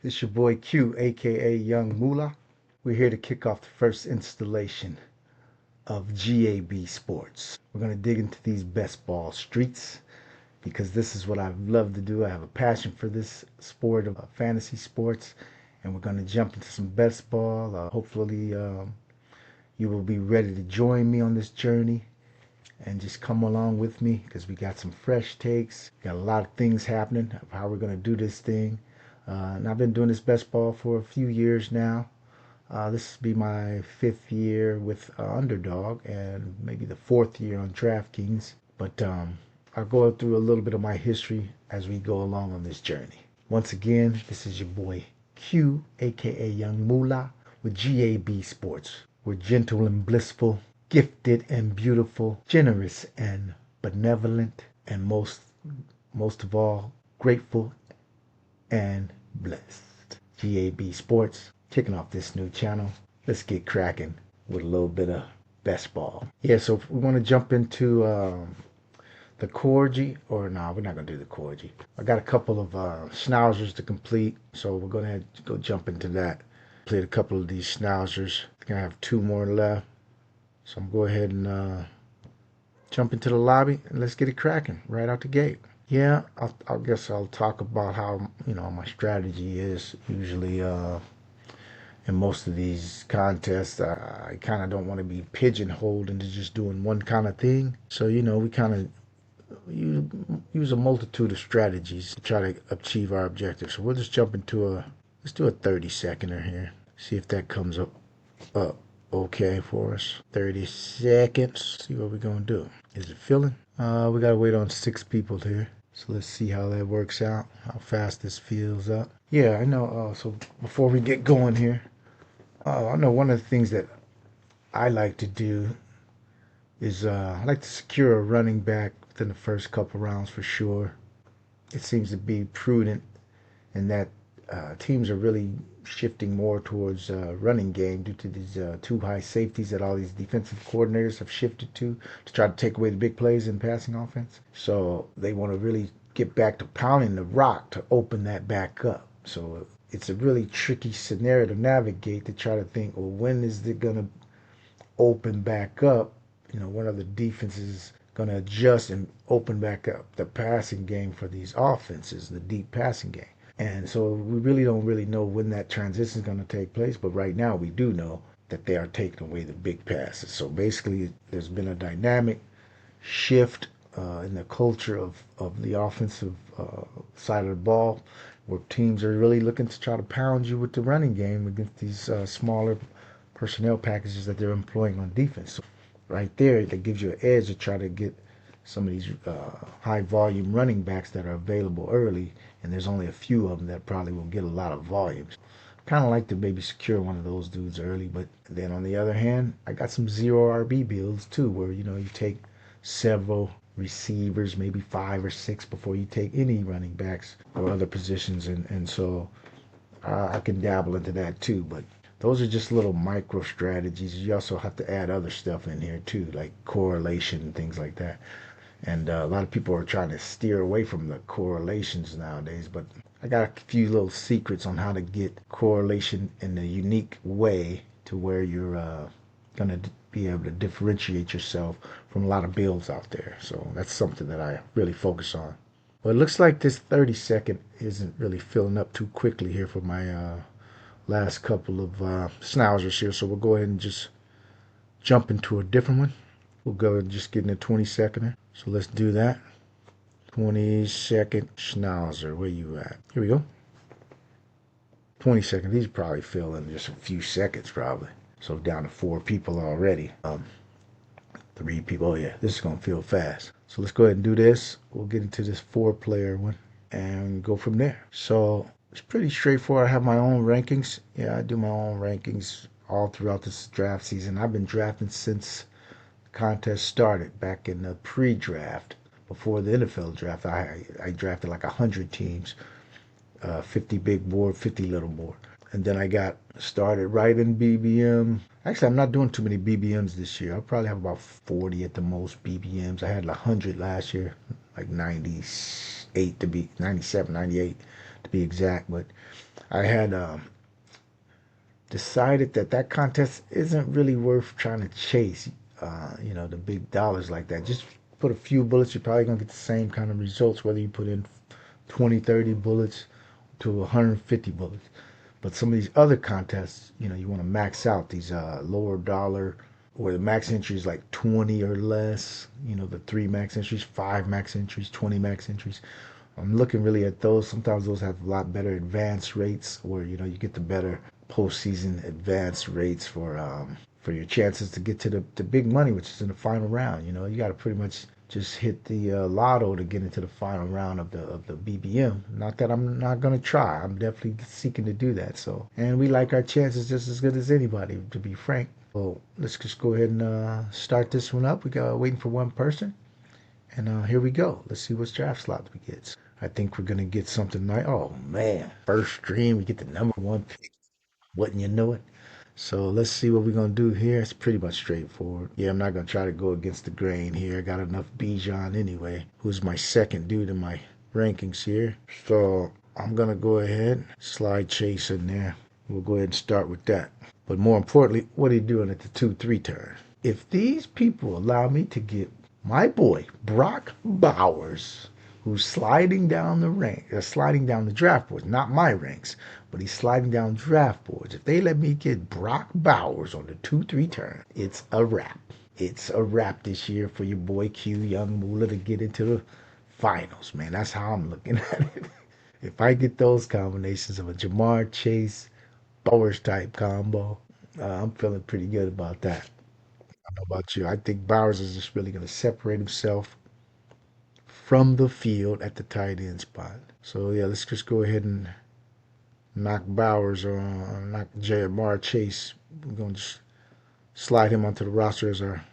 It's your boy Q, aka Young Moolah. We're here to kick off the first installation of GAB Sports. We're going to dig into these best ball streets because this is what I love to do. I have a passion for this sport of fantasy sports, and we're going to jump into some best ball. Hopefully, you will be ready to join me on this journey and just come along with me because we got some fresh takes. Got a lot of things happening of how we're going to do this thing. And I've been doing this best ball for a few years now. This will be my 5th year with Underdog and maybe the 4th year on DraftKings. But I'll go through a little bit of my history as we go along on this journey. Once again, this is your boy Q, aka Young Moolah, with GAB Sports. We're gentle and blissful, gifted and beautiful, generous and benevolent, and most of all, grateful and blessed. GAB Sports, kicking off this new channel. Let's get cracking with a little bit of best ball. Yeah, so if we want to jump into the Corgi, or no, we're not going to do the Corgi. I got a couple of schnauzers to complete, so we're going to go jump into that. Played a couple of these schnauzers. I think I have 2 more left. So I'm going to go ahead and jump into the lobby and let's get it cracking right out the gate. Yeah, I guess I'll talk about how, my strategy is usually in most of these contests. I kind of don't want to be pigeonholed into just doing one kind of thing. So, we kind of use a multitude of strategies to try to achieve our objectives. So we'll just jump into let's do a 30-seconder here. See if that comes up okay for us. 30 seconds. See what we're going to do. Is it filling? We got to wait on 6 people here. So let's see how that works out, how fast this fills up. Yeah, I know. So before we get going here, I know one of the things that I like to do is I like to secure a running back within the first couple rounds for sure. It seems to be prudent in that teams are really shifting more towards running game due to these 2 high safeties that all these defensive coordinators have shifted to try to take away the big plays in passing offense. So they want to really get back to pounding the rock to open that back up. So it's a really tricky scenario to navigate to try to think, well, when is it going to open back up? When are the defenses going to adjust and open back up the passing game for these offenses, the deep passing game? And so we really don't know when that transition is going to take place. But right now we do know that they are taking away the big passes. So basically there's been a dynamic shift in the culture of the offensive side of the ball, where teams are really looking to try to pound you with the running game against these smaller personnel packages that they're employing on defense. So right there, that gives you an edge to try to get some of these high volume running backs that are available early, and there's only a few of them that probably will get a lot of volumes. Kind of like to maybe secure one of those dudes early, but then on the other hand, I got some 0 RB builds too, where you take several receivers, maybe 5 or 6 before you take any running backs or other positions, and so I can dabble into that too. But those are just little micro strategies. You also have to add other stuff in here too, like correlation and things like that. And a lot of people are trying to steer away from the correlations nowadays, but I got a few little secrets on how to get correlation in a unique way to where you're going to be able to differentiate yourself from a lot of builds out there. So that's something that I really focus on. Well, it looks like this 30-second isn't really filling up too quickly here for my last couple of schnauzers here. So we'll go ahead and just jump into a different one. We'll go and just get in a 20-seconder. So let's do that. 20-second schnauzer. Where you at? Here we go. 20 seconds. These probably fill in just a few seconds probably. So down to 4 people already. 3 people. Oh yeah, this is going to fill fast. So let's go ahead and do this. We'll get into this 4-player one and go from there. So it's pretty straightforward. I have my own rankings. Yeah, I do my own rankings all throughout this draft season. I've been drafting since contest started back in the pre-draft. Before the NFL draft, I drafted like 100 teams, 50 big board, 50 little board. And then I got started right in BBM. Actually, I'm not doing too many BBMs this year. I'll probably have about 40 at the most BBMs. I had 100 last year, like 98 to be 97, 98 to be exact. But I had decided that that contest isn't really worth trying to chase, the big dollars like that. Just put a few bullets, you're probably going to get the same kind of results whether you put in 20, 30 bullets to 150 bullets. But some of these other contests, you want to max out these lower dollar where the max entry is like 20 or less, the three max entries, five max entries, 20 max entries. I'm looking really at those. Sometimes those have a lot better advance rates where, you get the better postseason advance rates for your chances to get to the big money, which is in the final round. You got to pretty much just hit the lotto to get into the final round of the BBM. Not that I'm not gonna try. I'm definitely seeking to do that. So, and we like our chances just as good as anybody, to be frank. So let's just go ahead and start this one up. We got waiting for one person, and here we go. Let's see what draft slot we get. I think we're gonna get something nice. Oh man, first stream we get the number one pick. Wouldn't you know it? So let's see what we're gonna do here. It's pretty much straightforward. Yeah, I'm not gonna try to go against the grain here. I got enough Bijan anyway, who's my second dude in my rankings here. So I'm gonna go ahead, slide Chase in there. We'll go ahead and start with that. But more importantly, what are you doing at the 2-3 turn? If these people allow me to get my boy Brock Bowers, who's sliding down the sliding down the draft boards, not my ranks, but he's sliding down draft boards. If they let me get Brock Bowers on the 2-3 turn, it's a wrap. It's a wrap this year for your boy Q Young Moolah to get into the finals, man. That's how I'm looking at it. If I get those combinations of a Jamar Chase Bowers type combo, I'm feeling pretty good about that. I don't know about you. I think Bowers is just really going to separate himself from the field at the tight end spot. So yeah, let's just go ahead and knock Bowers or knock Jamar Chase. We're going to just slide him onto the roster as our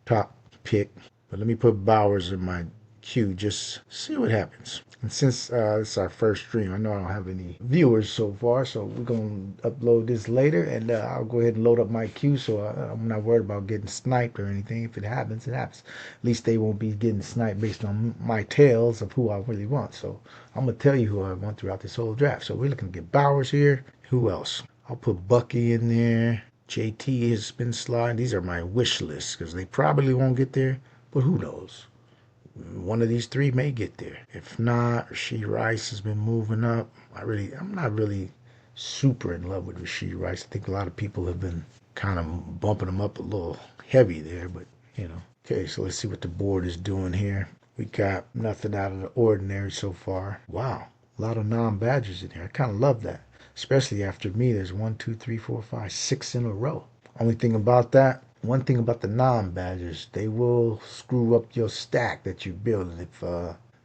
top pick. But let me put Bowers in my queue, just see what happens. And since this is our first stream, I know I don't have any viewers so far, so we're going to upload this later, and I'll go ahead and load up my queue so I'm not worried about getting sniped or anything. If it happens, it happens. At least they won't be getting sniped based on my tales of who I really want. So I'm going to tell you who I want throughout this whole draft. So we're looking to get Bowers here. Who else? I'll put Bucky in there. JT has been sliding. These are my wish lists because they probably won't get there, but who knows? One of these three may get there. If not, Rasheed Rice has been moving up. I'm not really super in love with Rasheed Rice. I think a lot of people have been kind of bumping him up a little heavy there, but you know. Okay, so let's see what the board is doing here. We got nothing out of the ordinary so far. Wow, a lot of non-badgers in here. I kind of love that, especially after me. There's 1, 2, 3, 4, 5, 6 in a row. Only thing about that, one thing about the non-badgers, they will screw up your stack that you're building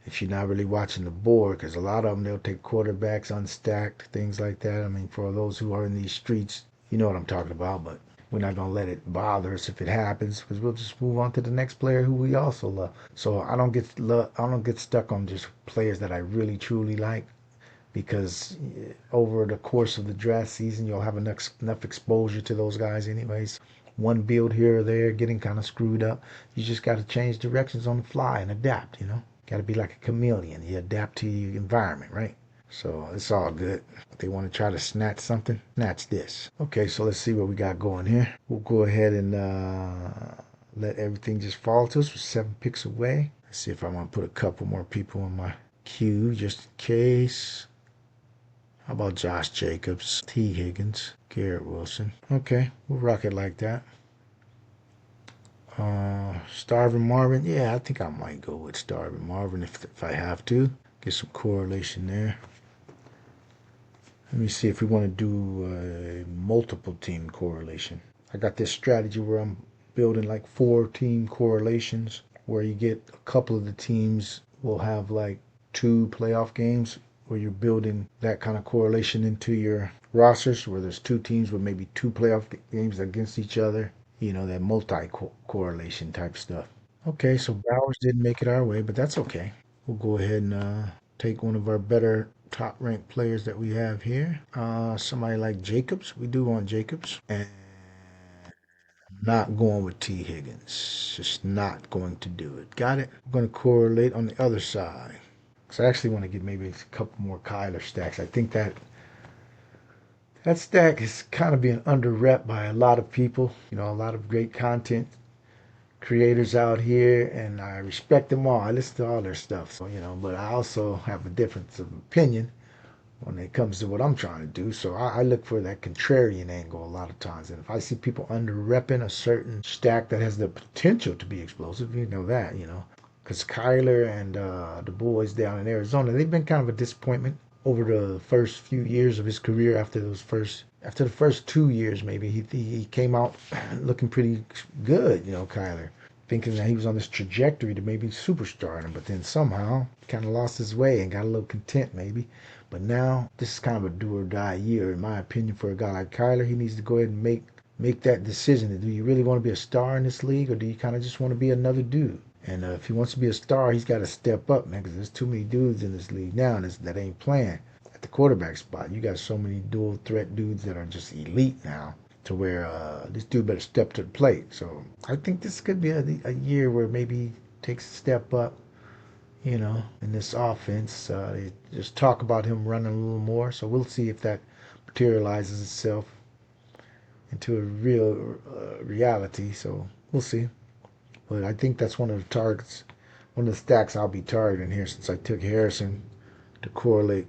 if you're not really watching the board, because a lot of them, they'll take quarterbacks unstacked, things like that. I mean, for those who are in these streets, you know what I'm talking about, but we're not going to let it bother us if it happens, because we'll just move on to the next player who we also love. So I don't get stuck on just players that I really truly like, because over the course of the draft season, you'll have enough exposure to those guys anyways. One build here or there getting kind of screwed up. You just got to change directions on the fly and adapt. Got to be like a chameleon. You adapt to your environment, right? So it's all good. If they want to try to snatch something, snatch this. Okay, so let's see what we got going here. We'll go ahead and let everything just fall to us. We're 7 picks away. Let's see if I want to put a couple more people in my queue just in case. How about Josh Jacobs, T. Higgins, Garrett Wilson? Okay, we'll rock it like that. Starvin Marvin. Yeah, I think I might go with Starvin Marvin if I have to. Get some correlation there. Let me see if we want to do a multiple team correlation. I got this strategy where I'm building like 4 team correlations where you get a couple of the teams will have like 2 playoff games where you're building that kind of correlation into your rosters where there's 2 teams with maybe 2 playoff games against each other. That multi-correlation type stuff. Okay, so Bowers didn't make it our way, but that's okay. We'll go ahead and take one of our better top ranked players that we have here. Somebody like Jacobs. We do want Jacobs. And not going with T. Higgins. Just not going to do it. Got it? I'm going to correlate on the other side. So I actually want to get maybe a couple more Kyler stacks. I think that stack is kind of being under rep by a lot of people. You know, a lot of great content creators out here, and I respect them all. I listen to all their stuff, so you know, but I also have a difference of opinion when it comes to what I'm trying to do. So I look for that contrarian angle a lot of times. And if I see people under repping a certain stack that has the potential to be explosive, you know that, you know. Because Kyler and the boys down in Arizona, they've been kind of a disappointment over the first few years of his career. After the first 2 years, maybe he came out looking pretty good, you know, Kyler, thinking that he was on this trajectory to maybe superstar him, but then somehow kind of lost his way and got a little content maybe. But now this is kind of a do or die year, in my opinion, for a guy like Kyler. He needs to go ahead and make that decision. Do you really want to be a star in this league, or do you kind of just want to be another dude? And if he wants to be a star, he's got to step up, man, because there's too many dudes in this league now that ain't playing at the quarterback spot. You got so many dual threat dudes that are just elite now, to where this dude better step to the plate. So I think this could be a year where maybe he takes a step up, you know, in this offense. They just talk about him running a little more. So we'll see if that materializes itself into a real reality. So we'll see. But I think that's one of the targets, one of the stacks I'll be targeting here, since I took Harrison to correlate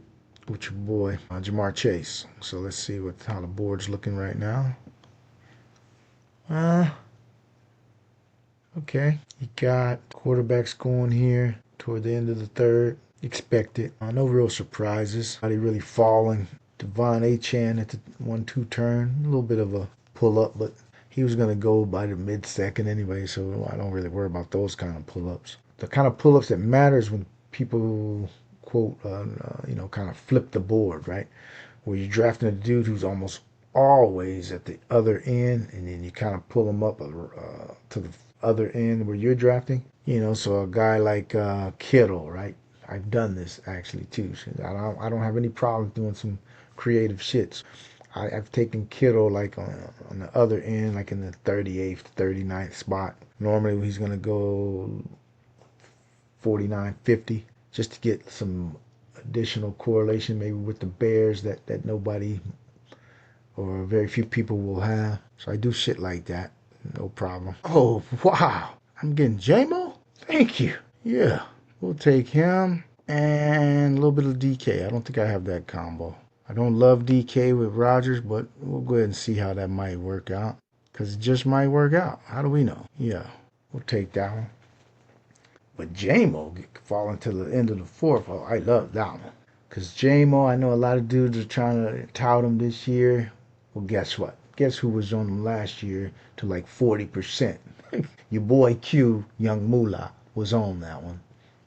with your boy Jamar Chase. So let's see how the board's looking right now. Okay. You got quarterbacks going here toward the end of the third. Expected. No real surprises. Not really falling. Devon Achane at the 1-2 turn. A little bit of a pull up, but he was going to go by the mid-second anyway, so I don't really worry about those kind of pull-ups. The kind of pull-ups that matters when people, quote, you know, kind of flip the board, right? Where you're drafting a dude who's almost always at the other end, and then you kind of pull him up to the other end where you're drafting. You know, so a guy like Kittle, right? I've done this actually too. I don't have any problems doing some creative shits. I've taken Kittle like on the other end, like in the 38th, 39th spot. Normally he's going to go 49, 50, just to get some additional correlation maybe with the Bears that nobody or very few people will have. So I do shit like that. No problem. Oh, wow. I'm getting J-Mo? Thank you. Yeah. We'll take him and a little bit of DK. I don't think I have that combo. I don't love DK with Rodgers, but we'll go ahead and see how that might work out. Because it just might work out. How do we know? Yeah, we'll take that one. But J-Mo falling to the end of the fourth, oh, I love that one. Because J-Mo, I know a lot of dudes are trying to tout him this year. Well, guess what? Guess who was on him last year to like 40%? Your boy Q, YUUNGMOOLAHH, was on that one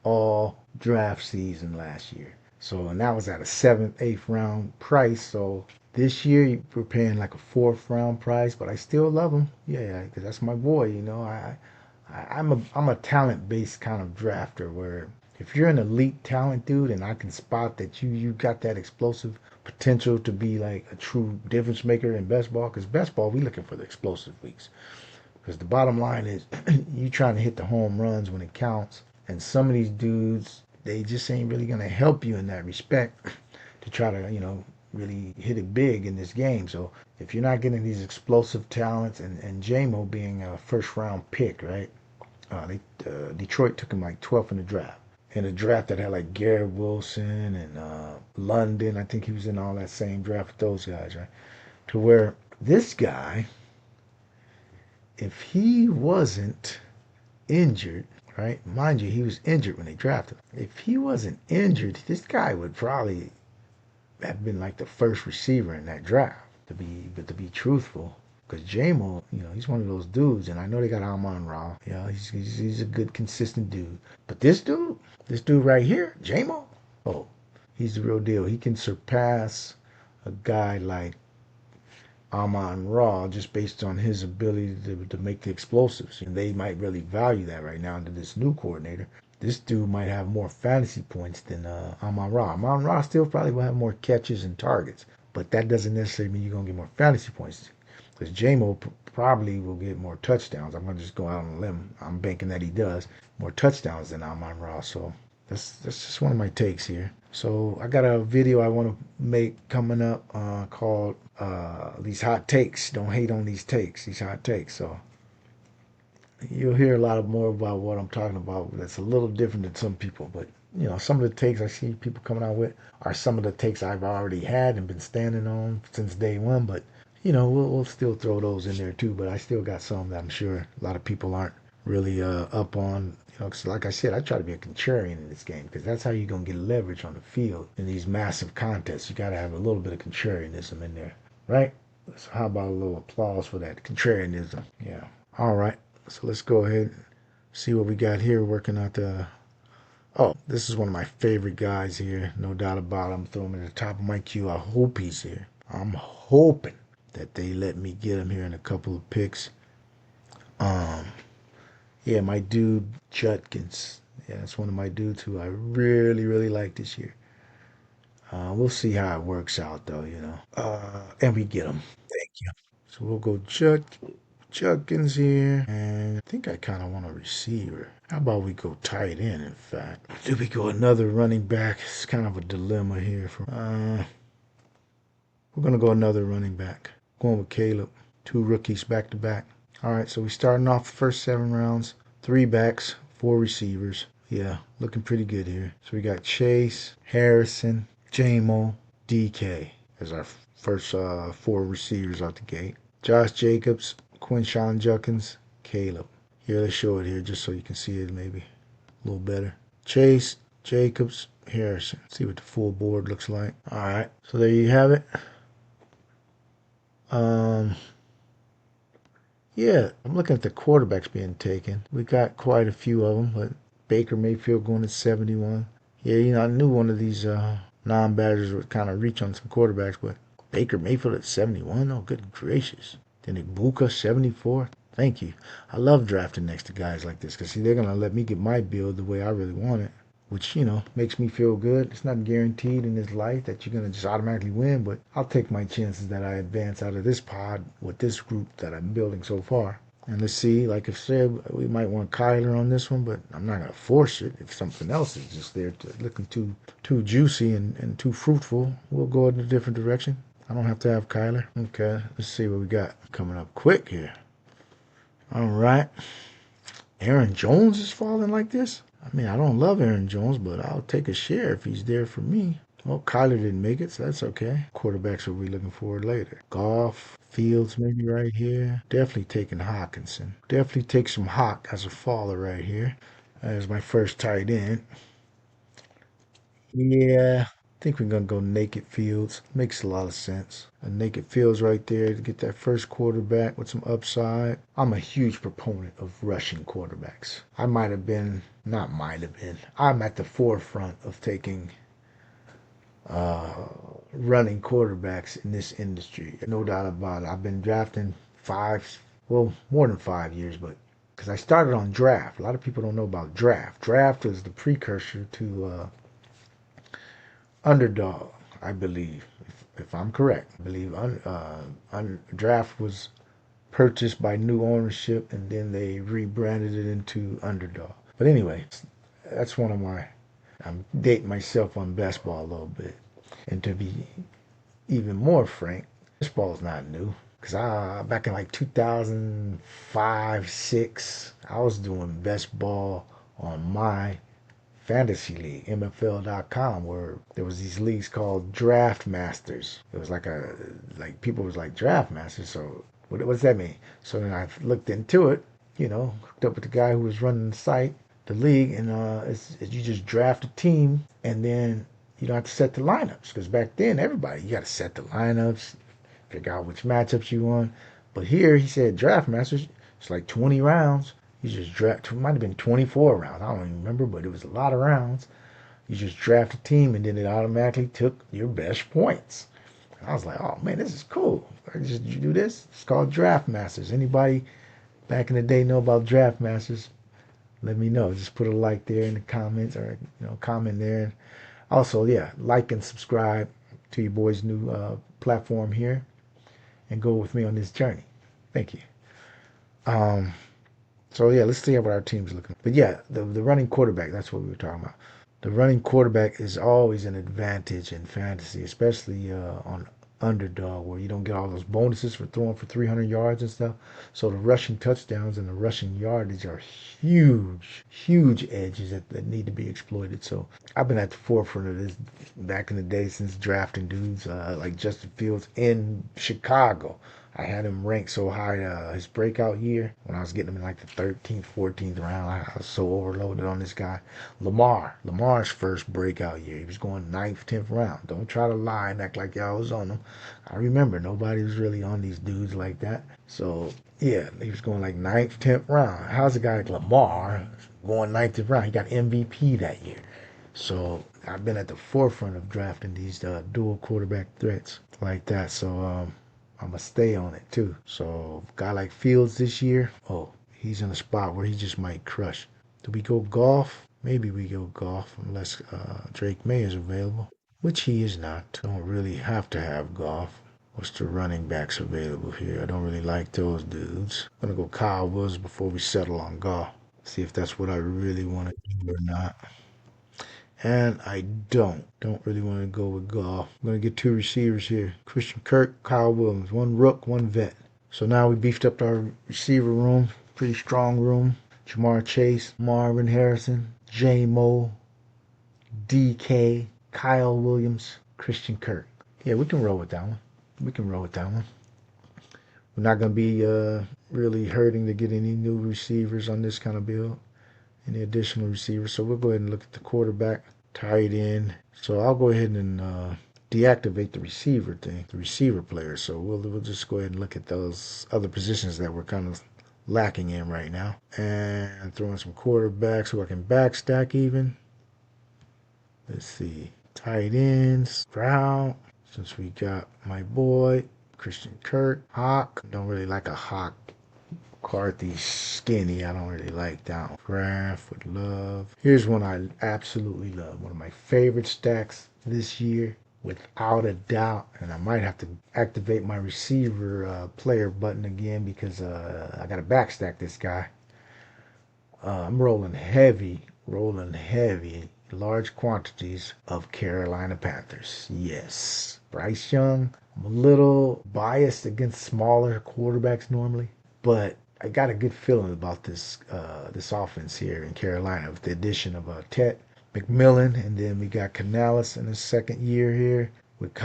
all draft season last year. So, and that was at a 7th, 8th round price. So this year we're paying like a 4th round price, but I still love him. Yeah, because that's my boy. You know, I'm a talent based kind of drafter where if you're an elite talent dude and I can spot that you got that explosive potential to be like a true difference maker in best ball, because best ball we looking for the explosive weeks. Because the bottom line is you trying to hit the home runs when it counts, and some of these dudes, they just ain't really gonna help you in that respect to try to, you know, really hit it big in this game. So if you're not getting these explosive talents, and J-Mo being a first round pick, right? Detroit took him like 12th in the draft. In a draft that had like Garrett Wilson and London. I think he was in all that same draft with those guys, right? To where this guy, if he wasn't injured, right? Mind you, he was injured when they drafted him. If he wasn't injured, this guy would probably have been like the first receiver in that draft. To be truthful, because J-Mo, you know, he's one of those dudes, and I know they got Amon-Ra. Yeah, he's a good, consistent dude. But this dude right here, J-Mo, oh, he's the real deal. He can surpass a guy like Amon-Ra just based on his ability to make the explosives. And they might really value that right now under this new coordinator. This dude might have more fantasy points than Amon-Ra. Amon-Ra still probably will have more catches and targets, but that doesn't necessarily mean you're going to get more fantasy points. Because J-Mo probably will get more touchdowns. I'm going to just go out on a limb. I'm banking that he does more touchdowns than Amon-Ra. So That's just one of my takes here. So I got a video I want to make coming up called "These Hot Takes." Don't hate on these takes. These hot takes. So you'll hear a lot more about what I'm talking about. That's a little different than some people, but some of the takes I see people coming out with are some of the takes I've already had and been standing on since day one. But we'll still throw those in there too. But I still got some that I'm sure a lot of people aren't really up on. 'Cause like I said, I try to be a contrarian in this game because that's how you're gonna get leverage on the field in these massive contests. You got to have a little bit of contrarianism in there, right? So how about a little applause for that contrarianism? Yeah. All right. So let's go ahead and see what we got here working out the. Oh, this is one of my favorite guys here. No doubt about it. I'm throwing him at the top of my queue. I hope he's here. I'm hoping that they let me get him here in a couple of picks. Yeah, my dude Judkins. Yeah, that's one of my dudes who I really, really like this year. We'll see how it works out, though. And we get him. Thank you. So we'll go Judkins here. And I think I kind of want a receiver. How about we go tight end, in fact? Do we go another running back? It's kind of a dilemma here. We're going to go another running back. Going with Caleb. Two rookies back to back. All right, so we're starting off the first 7 rounds. 3 backs, 4 receivers. Yeah, looking pretty good here. So we got Chase, Harrison, JMO, DK as our first 4 receivers out the gate. Josh Jacobs, Quinshawn Judkins, Caleb. Here, let's show it here just so you can see it maybe a little better. Chase, Jacobs, Harrison. See what the full board looks like. All right, so there you have it. Yeah, I'm looking at the quarterbacks being taken. We got quite a few of them, but Baker Mayfield going at 71. Yeah, I knew one of these non-Badgers would kind of reach on some quarterbacks, but Baker Mayfield at 71? Oh, good gracious. Then Ibuka, 74. Thank you. I love drafting next to guys like this because, see, they're going to let me get my build the way I really want it, which, makes me feel good. It's not guaranteed in this life that you're going to just automatically win, but I'll take my chances that I advance out of this pod with this group that I'm building so far. And let's see, like I said, we might want Kyler on this one, but I'm not going to force it. If something else is just there looking too juicy and too fruitful, we'll go in a different direction. I don't have to have Kyler. Okay, let's see what we got coming up quick here. All right. Aaron Jones is falling like this? I mean, I don't love Aaron Jones, but I'll take a share if he's there for me. Well, Kyler didn't make it, so that's okay. Quarterbacks will be looking for later. Goff, Fields maybe right here. Definitely taking Hawkinson. Definitely take some Hawk as a faller right here. As my first tight end. Yeah, I think we're going to go naked Fields. Makes a lot of sense. A naked Fields right there to get that first quarterback with some upside. I'm a huge proponent of rushing quarterbacks. I'm at the forefront of taking running quarterbacks in this industry. No doubt about it. I've been drafting more than 5 years, but because I started on draft. A lot of people don't know about draft. Draft is the precursor to Underdog, I believe, if I'm correct. I believe Draft was purchased by new ownership and then they rebranded it into Underdog. But anyway, that's one of I'm dating myself on baseball a little bit. And to be even more frank, baseball is not new. Because back in like 2005, 6, I was doing best ball on my fantasy league, MFL.com, where there was these leagues called Draft Masters. It was people was like Draft Masters. So what does that mean? So then I looked into it, hooked up with the guy who was running the site, the league, and you just draft a team, and then you don't have to set the lineups because back then you got to set the lineups, figure out which matchups you want. But here he said Draft Masters, it's like 20 rounds. You just draft. It might have been 24 rounds. I don't even remember, but it was a lot of rounds. You just draft a team, and then it automatically took your best points. And I was like, oh man, this is cool. You do this. It's called Draft Masters. Anybody back in the day know about Draft Masters? Let me know. Just put a like there in the comments, or comment there. Also, yeah, like and subscribe to your boy's new platform here, and go with me on this journey. Thank you. So yeah, let's see what our team's looking. But yeah, the running quarterback, that's what we were talking about. The running quarterback is always an advantage in fantasy, especially on underdog where you don't get all those bonuses for throwing for 300 yards and stuff. So the rushing touchdowns and the rushing yardage are huge, huge edges that need to be exploited. So I've been at the forefront of this back in the day since drafting dudes like Justin Fields in Chicago. I had him ranked so high his breakout year when I was getting him in like the 13th, 14th round. I was so overloaded on this guy. Lamar's first breakout year. He was going ninth, 10th round. Don't try to lie and act like y'all was on him. I remember nobody was really on these dudes like that. So, yeah, he was going like ninth, 10th round. How's a guy like Lamar going ninth, 10th round? He got MVP that year. So I've been at the forefront of drafting these dual quarterback threats like that. So I'm going to stay on it too. So a guy like Fields this year, oh, he's in a spot where he just might crush. Do we go golf? Maybe we go golf unless Drake May is available, which he is not. Don't really have to have golf. What's the running backs available here? I don't really like those dudes. I'm going to go Kyle Williams before we settle on golf. See if that's what I really want to do or not. And I don't really want to go with golf. I'm going to get two receivers here. Christian Kirk, Kyle Williams. One rook, one vet. So now we beefed up our receiver room. Pretty strong room. Jamar Chase, Marvin Harrison, J-Mo, DK, Kyle Williams, Christian Kirk. Yeah, we can roll with that one. We can roll with that one. We're not going to be really hurting to get any new receivers on this kind of build. Any additional receivers. So we'll go ahead and look at the quarterback, tight end. So I'll go ahead and deactivate the receiver thing, the receiver player. So we'll just go ahead and look at those other positions that we're kind of lacking in right now. And throw in some quarterbacks so I can backstack even. Let's see. Tight ends. Brown. Since we got my boy, Christian Kirk. Hawk. Don't really like a Hawk. McCarthy's skinny. I don't really like that one. Graph with love. Here's one I absolutely love. One of my favorite stacks this year, without a doubt. And I might have to activate my receiver player button again because I got to backstack this guy. I'm rolling heavy, large quantities of Carolina Panthers. Yes. Bryce Young. I'm a little biased against smaller quarterbacks normally, but I got a good feeling about this offense here in Carolina with the addition of Tet McMillan, and then we got Canales in his second year here with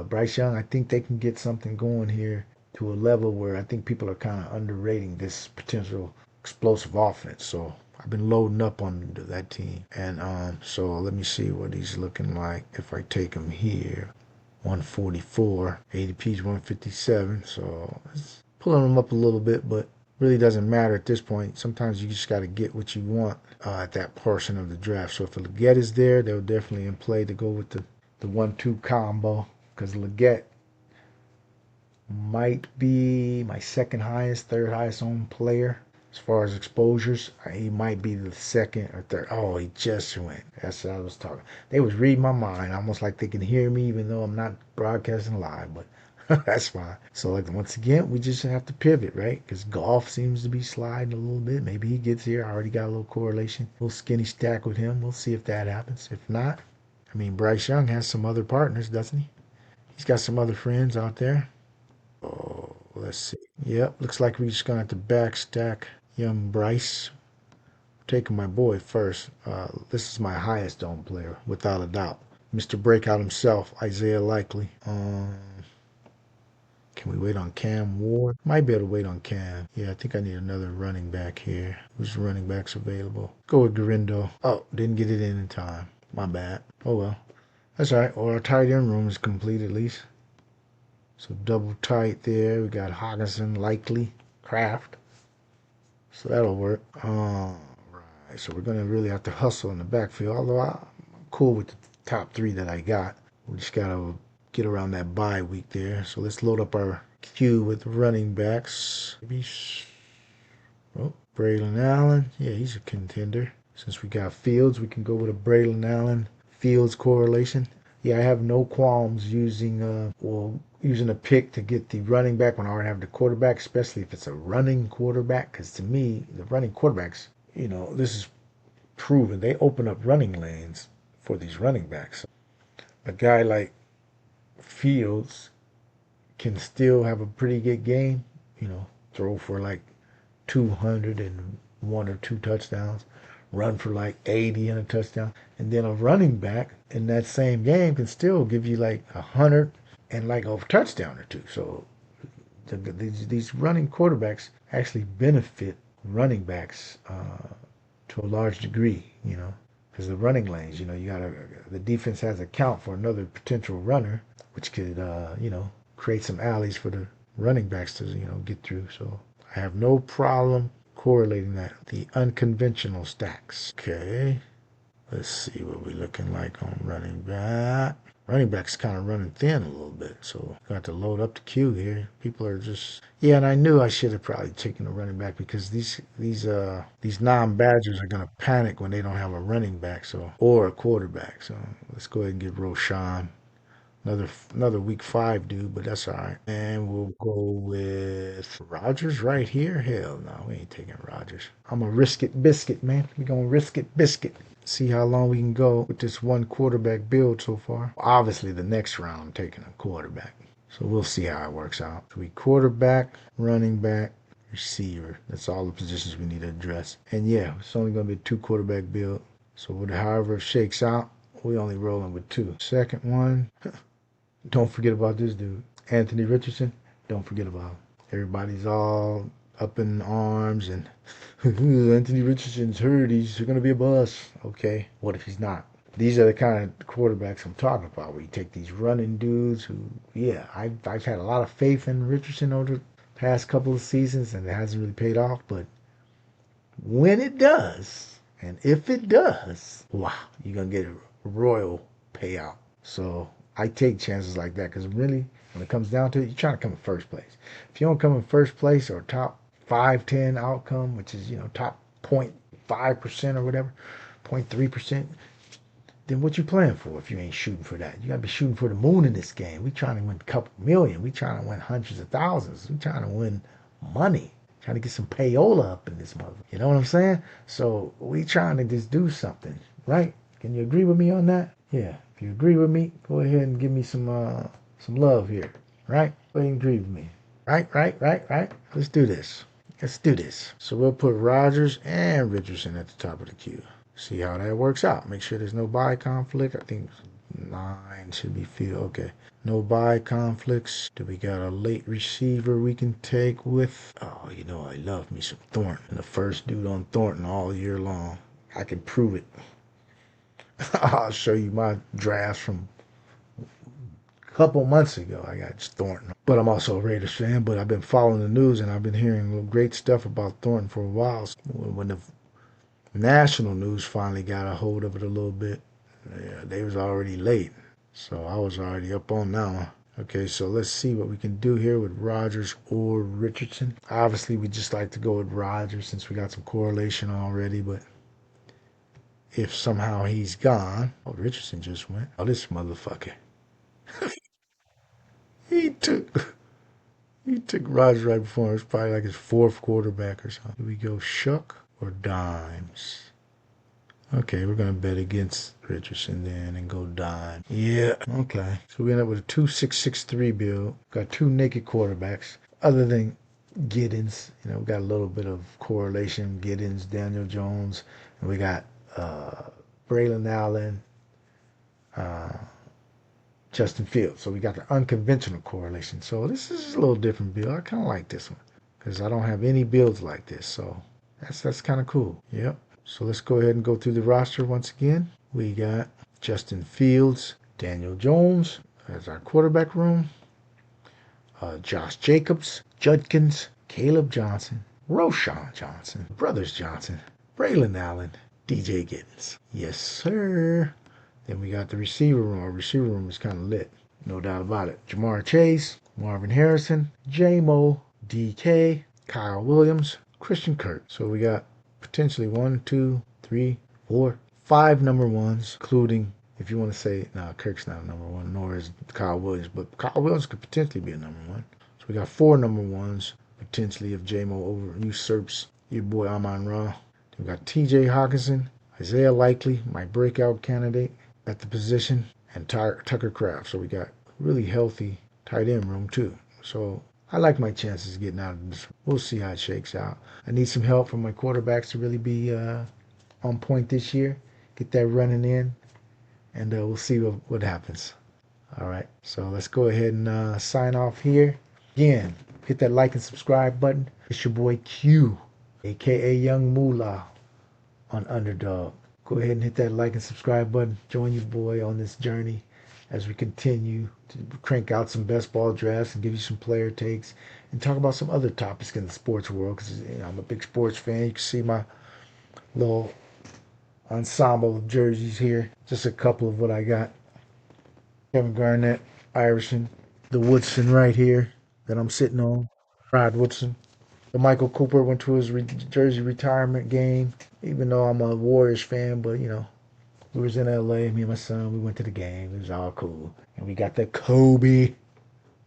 Bryce Young. I think they can get something going here to a level where I think people are kind of underrating this potential explosive offense. So I've been loading up on that team, and so let me see what he's looking like if I take him here. 144, ADP's 157, so it's pulling them up a little bit, but really doesn't matter at this point. Sometimes you just got to get what you want at that portion of the draft. So if a Leggett is there, they'll definitely in play to go with the 1-2 combo, because Leggett might be my second highest, third highest owned player as far as exposures. He might be the second or third. Oh, he just went. That's what I was talking. They was reading my mind, almost like they can hear me even though I'm not broadcasting live, but that's fine. So like once again, we just have to pivot, right? Because golf seems to be sliding a little bit. Maybe he gets here. I already got a little correlation, a little skinny stack with him. We'll see if that happens. If not, I mean, Bryce Young has some other partners, doesn't he? He's got some other friends out there. Oh, let's see. Yep, looks like we're just gonna have to backstack young Bryce. Taking my boy first. This is my highest owned player, without a doubt. Mr. Breakout himself, Isaiah Likely. Can we wait on Cam Ward? Might be able to wait on Cam. Yeah, I think I need another running back here. Who's running backs available? Go with Garindo. Oh, didn't get it in time. My bad. Oh well. That's all right. Well, our tight end room is complete at least. So double tight there. We got Hawkinson, Likely, Kraft. So that'll work. All right. So we're going to really have to hustle in the backfield. Although I'm cool with the top three that I got. We just got to get around that bye week there. So let's load up our queue with running backs. Oh, Braylon Allen. Yeah, he's a contender. Since we got Fields, we can go with a Braylon Allen Fields correlation. Yeah, I have no qualms using a pick to get the running back when I already have the quarterback, especially if it's a running quarterback. Because to me, the running quarterbacks, this is proven. They open up running lanes for these running backs. A guy like Fields can still have a pretty good game, throw for like 201 or two touchdowns, run for like 80 and a touchdown. And then a running back in that same game can still give you like 100 and like a touchdown or two. So these running quarterbacks actually benefit running backs to a large degree, because the running lanes, the defense has a count for another potential runner, which could, create some alleys for the running backs to, get through. So I have no problem correlating that. The unconventional stacks. Okay. Let's see what we're looking like on running back. Running back's kind of running thin a little bit, so got to load up the queue here. People are just and I knew I should have probably taken a running back because these non-Badgers are gonna panic when they don't have a running back, or a quarterback. So let's go ahead and get Roshan. Another week 5 dude, but that's all right. And we'll go with Rogers right here. Hell no, we ain't taking Rogers. I'm a risk it biscuit, man. We gonna risk it biscuit. See how long we can go with this one quarterback build so far. Obviously, the next round I'm taking a quarterback. So we'll see how it works out. So we quarterback, running back, receiver. That's all the positions we need to address. And yeah, it's only gonna be a 2 quarterback build. So however it shakes out, we only rolling with 2. Second one. Don't forget about this dude. Anthony Richardson, don't forget about him. Everybody's all up in arms and Anthony Richardson's hurt. He's going to be a bust. Okay, what if he's not? These are the kind of quarterbacks I'm talking about, where you take these running dudes who, I've had a lot of faith in Richardson over the past couple of seasons, and it hasn't really paid off. But when it does, and if it does, wow, you're going to get a royal payout. So I take chances like that because really, when it comes down to it, you're trying to come in first place. If you don't come in first place or top 5-10 outcome, which is, top 0.5% or whatever, 0.3%, then what you playing for if you ain't shooting for that? You got to be shooting for the moon in this game. We trying to win a couple million. We trying to win hundreds of thousands. We trying to win money. Trying to get some payola up in this mother. You know what I'm saying? So we trying to just do something, right? Can you agree with me on that? Yeah. If you agree with me, go ahead and give me some love here, right? Go ahead and agree with me. Right. Let's do this. So we'll put Rogers and Richardson at the top of the queue. See how that works out. Make sure there's no bye conflict. I think 9 should be filled. Okay. No bye conflicts. Do we got a late receiver we can take with? Oh, I love me some Thornton. The first dude on Thornton all year long. I can prove it. I'll show you my drafts from a couple months ago. I got Thornton. But I'm also a Raiders fan, but I've been following the news and I've been hearing great stuff about Thornton for a while. When the national news finally got a hold of it a little bit, they was already late. So I was already up on that one. Okay, so let's see what we can do here with Rogers or Richardson. Obviously, we just like to go with Rogers since we got some correlation already, but if somehow he's gone. Oh, Richardson just went. Oh, this motherfucker. he took Rodgers right before him. It's probably like his 4th quarterback or something. Do we go Shuck or Dimes? Okay, we're going to bet against Richardson then and go Dime. Yeah, okay. So we end up with a 2-6-6-3 build. Got 2 naked quarterbacks. Other than Giddens, we got a little bit of correlation. Giddens, Daniel Jones, and we got Braylon Allen, Justin Fields. So we got the unconventional correlation. So this is a little different build. I kind of like this one because I don't have any builds like this. So that's kind of cool. Yep. So let's go ahead and go through the roster once again. We got Justin Fields, Daniel Jones as our quarterback room, Josh Jacobs, Judkins, Caleb Johnson, Roshan Johnson, Brothers Johnson, Braylon Allen, DJ Giddens. Yes, sir. Then we got the receiver room. Our receiver room is kind of lit. No doubt about it. Jamar Chase, Marvin Harrison, J-Mo, DK, Kyle Williams, Christian Kirk. So we got potentially 1, 2, 3, 4, 5 number ones, including, if you want to say, no, Kirk's not a number one, nor is Kyle Williams, but Kyle Williams could potentially be a number one. So we got 4 number ones, potentially if J-Mo over usurps your boy Amon Ra. We got TJ Hawkinson, Isaiah Likely, my breakout candidate at the position, and Tucker Kraft. So we got really healthy tight end room too. So I like my chances of getting out of this. We'll see how it shakes out. I need some help from my quarterbacks to really be on point this year. Get that running in, and we'll see what happens. All right, so let's go ahead and sign off here. Again, hit that like and subscribe button. It's your boy Q, aka Young Moolah on Underdog. Go ahead and hit that like and subscribe button. Join your boy on this journey as we continue to crank out some best ball drafts and give you some player takes and talk about some other topics in the sports world because I'm a big sports fan. You can see my little ensemble of jerseys here. Just a couple of what I got. Kevin Garnett, Irishman. The Woodson right here that I'm sitting on. Rod Woodson. The Michael Cooper went to his jersey retirement game. Even though I'm a Warriors fan, but we was in LA, me and my son, we went to the game. It was all cool. And we got the Kobe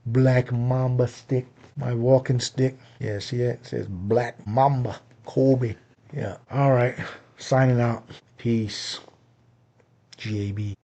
Black Mamba stick. My walking stick. Yeah, see that? It says Black Mamba Kobe. Yeah. All right. Signing out. Peace. GAB.